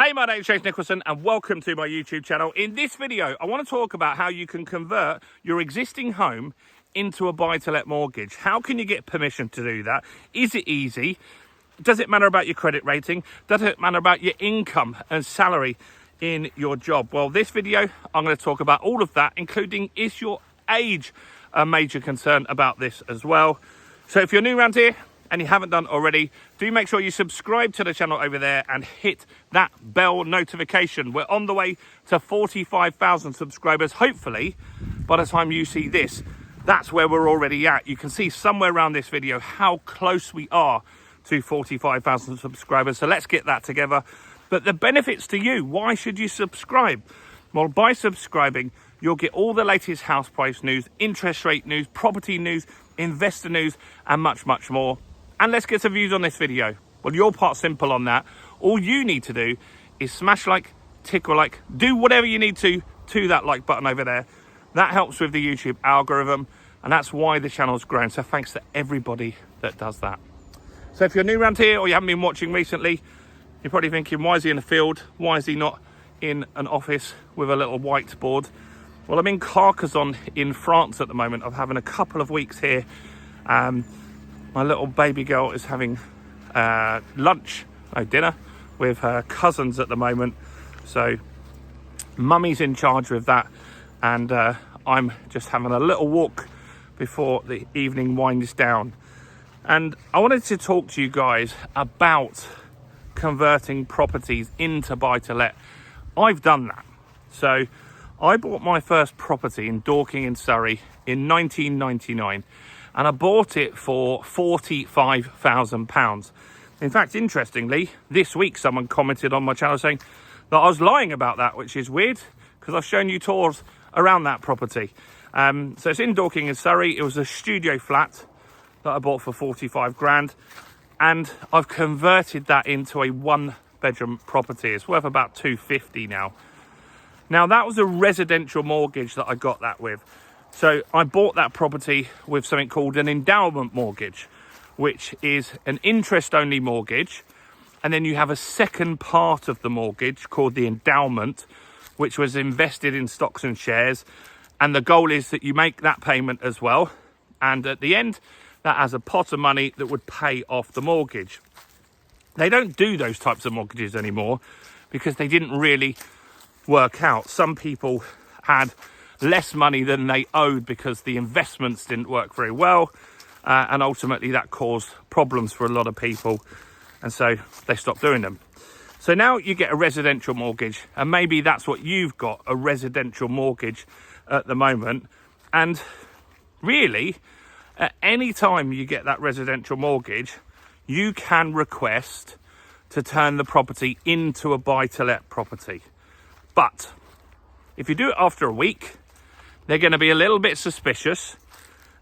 Hey, my name's James Nicholson and welcome to my YouTube channel. In this video, I want to talk about how you can convert your existing home into a buy-to-let mortgage. How can you get permission to do that? Is it easy? Does it matter about your credit rating? Does it matter about your income and salary in your job? Well, this video, I'm going to talk about all of that, including is your age a major concern about this as well. So if you're new around here, and you haven't done already, do make sure you subscribe to the channel over there and hit that bell notification. We're on the way to 45,000 subscribers. Hopefully, by the time you see this, that's where we're already at. You can see somewhere around this video how close we are to 45,000 subscribers. So let's get that together. But the benefits to you, why should you subscribe? Well, by subscribing, you'll get all the latest house price news, interest rate news, property news, investor news, and much, much more. And let's get some views on this video. Well, your part's simple on that. All you need to do is smash like, tickle like, do whatever you need to that like button over there. That helps with the YouTube algorithm, and that's why the channel's grown. So thanks to everybody that does that. So if you're new around here or you haven't been watching recently, you're probably thinking, why is he in a field? Why is he not in an office with a little whiteboard? Well, I'm in Carcassonne in France at the moment. I'm having a couple of weeks here. My little baby girl is having dinner with her cousins at the moment. So mummy's in charge with that. And I'm just having a little walk before the evening winds down. And I wanted to talk to you guys about converting properties into buy-to-let. I've done that. So I bought my first property in Dorking in Surrey in 1999. And I bought it for £45,000. In fact, interestingly, this week someone commented on my channel saying that I was lying about that, which is weird because I've shown you tours around that property. So it's in Dorking in Surrey. It was a studio flat that I bought for 45 grand, and I've converted that into a one-bedroom property. It's worth about 250 now. Now, that was a residential mortgage that I got that with. So I bought that property with something called an endowment mortgage, which is an interest-only mortgage. And then you have a second part of the mortgage called the endowment, which was invested in stocks and shares. And the goal is that you make that payment as well. And at the end, that has a pot of money that would pay off the mortgage. They don't do those types of mortgages anymore because they didn't really work out. Some people had less money than they owed because the investments didn't work very well, and ultimately that caused problems for a lot of people, and so they stopped doing them. So now you get a residential mortgage, and maybe that's what you've got, a residential mortgage at the moment. And really, at any time you get that residential mortgage, you can request to turn the property into a buy-to-let property. But if you do it after a week, they're going to be a little bit suspicious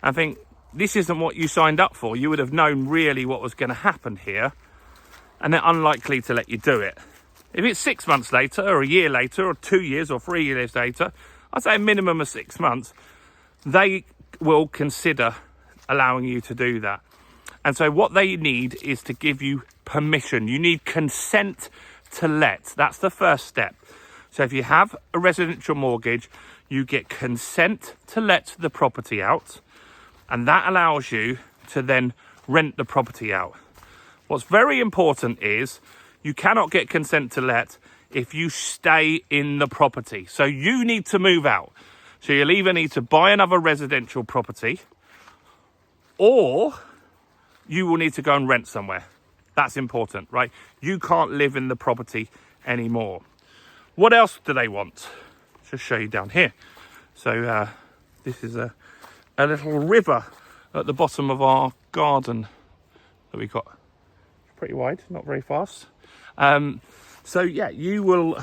and think, this isn't what you signed up for. You would have known really what was going to happen here, and they're unlikely to let you do it. If it's 6 months later or a year later or 2 years or 3 years later, I'd say a minimum of 6 months, they will consider allowing you to do that. And so what they need is to give you permission. You need consent to let. That's the first step. So if you have a residential mortgage, you get consent to let the property out, and that allows you to then rent the property out. What's very important is you cannot get consent to let if you stay in the property. So you need to move out. So you'll either need to buy another residential property, or you will need to go and rent somewhere. That's important, right? You can't live in the property anymore. What else do they want? Just show you down here. So this is a little river at the bottom of our garden that we got. Pretty wide, not very fast. So yeah, you'll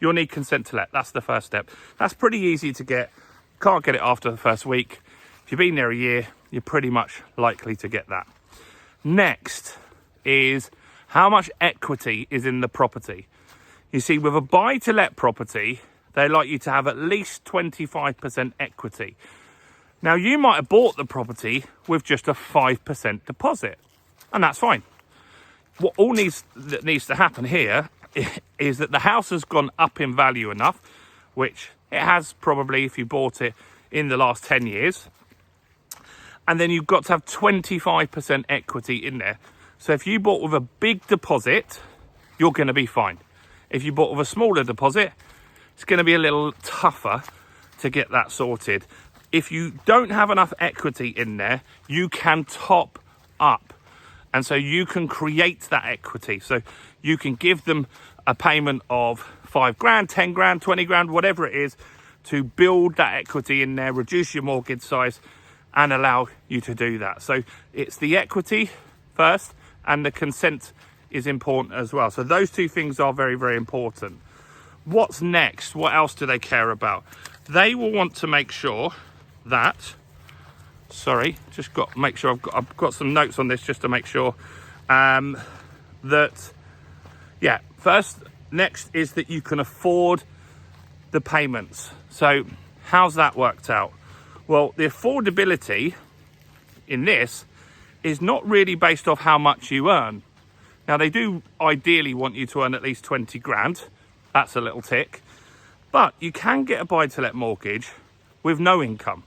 need consent to let. That's the first step. That's pretty easy to get. Can't get it after the first week. If you've been there a year, you're pretty much likely to get that. Next is how much equity is in the property. You see, with a buy-to-let property, they like you to have at least 25% equity. Now, you might have bought the property with just a 5% deposit, and that's fine. What all needs to happen here, is that the house has gone up in value enough, which it has probably if you bought it in the last 10 years. And then you've got to have 25% equity in there. So if you bought with a big deposit, you're going to be fine. If you bought with a smaller deposit, it's going to be a little tougher to get that sorted. If you don't have enough equity in there, you can top up. And so you can create that equity. So you can give them a payment of 5 grand, 10 grand, 20 grand, whatever it is, to build that equity in there, reduce your mortgage size, and allow you to do that. So it's the equity first, and the consent is important as well. So those two things are very, very important. What's next? What else do they care about? They will want to make sure that, just got to make sure I've got some notes on this just to make sure that, yeah, next is that you can afford the payments. So how's that worked out? Well, the affordability in this is not really based off how much you earn. Now, they do ideally want you to earn at least 20 grand. That's a little tick. But you can get a buy-to-let mortgage with no income.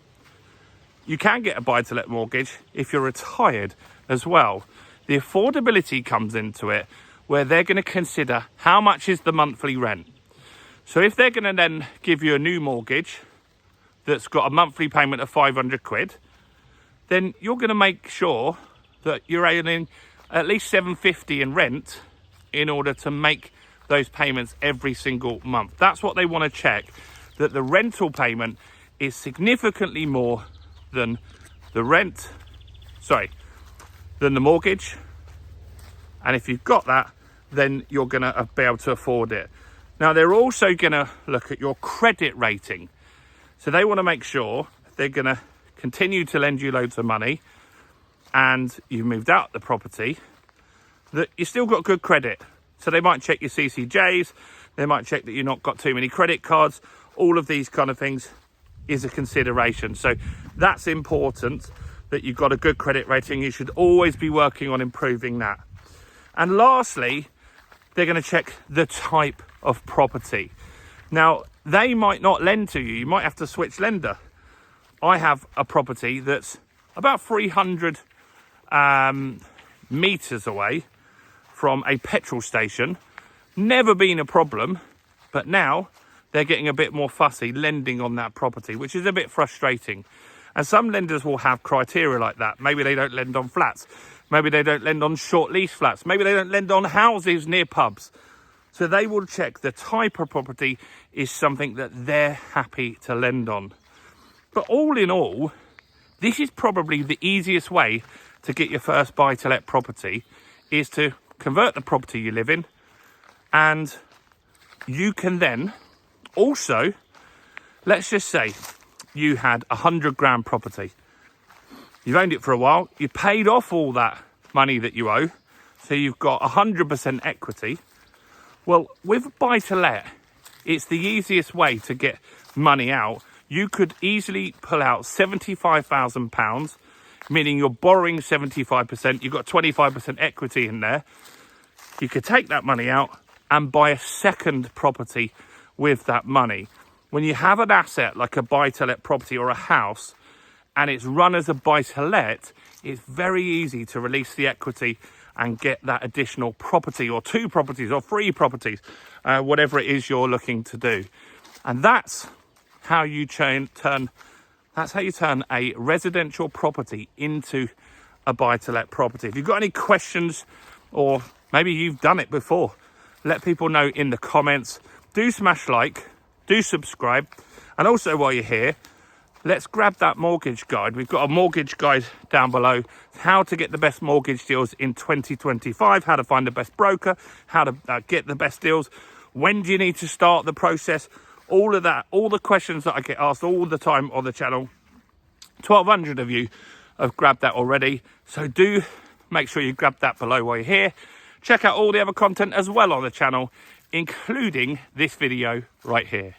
You can get a buy-to-let mortgage if you're retired as well. The affordability comes into it where they're going to consider how much is the monthly rent. So if they're going to then give you a new mortgage that's got a monthly payment of 500 quid, then you're going to make sure that you're earning at least 750 in rent in order to make those payments every single month. That's what they want to check, that the rental payment is significantly more than the than the mortgage. And if you've got that, then you're going to be able to afford it. Now, they're also going to look at your credit rating. So they want to make sure they're going to continue to lend you loads of money and you've moved out the property, that you still got good credit. So they might check your CCJs, they might check that you've not got too many credit cards. All of these kind of things is a consideration. So that's important, that you've got a good credit rating. You should always be working on improving that. And lastly, they're going to check the type of property. Now, they might not lend to you. You might have to switch lender. I have a property that's about 300 meters away from a petrol station. Never been a problem, but now they're getting a bit more fussy lending on that property, which is a bit frustrating. And some lenders will have criteria like that. Maybe they don't lend on flats. Maybe they don't lend on short lease flats. Maybe they don't lend on houses near pubs. So they will check the type of property is something that they're happy to lend on. But all in all, this is probably the easiest way to get your first buy-to-let property, is to convert the property you live in, and you can then also, let's just say you had 100 grand property. You've owned it for a while. You paid off all that money that you owe. So you've got 100% equity. Well, with buy-to-let, it's the easiest way to get money out. You could easily pull out £75,000, meaning you're borrowing 75%. You've got 25% equity in there. You could take that money out and buy a second property with that money. When you have an asset like a buy-to-let property or a house, and it's run as a buy-to-let, it's very easy to release the equity and get that additional property, or 2 properties, or 3 properties, whatever it is you're looking to do. And that's how you turn a residential property into a buy-to-let property. If you've got any questions, or maybe you've done it before, let people know in the comments. Do smash like, do subscribe, and also while you're here, let's grab that mortgage guide. We've got a mortgage guide down below, how to get the best mortgage deals in 2025, how to find the best broker, how to get the best deals, when do you need to start the process, all of that, all the questions that I get asked all the time on the channel. 1,200 of you have grabbed that already, so do make sure you grab that below while you're here. Check out all the other content as well on the channel, including this video right here.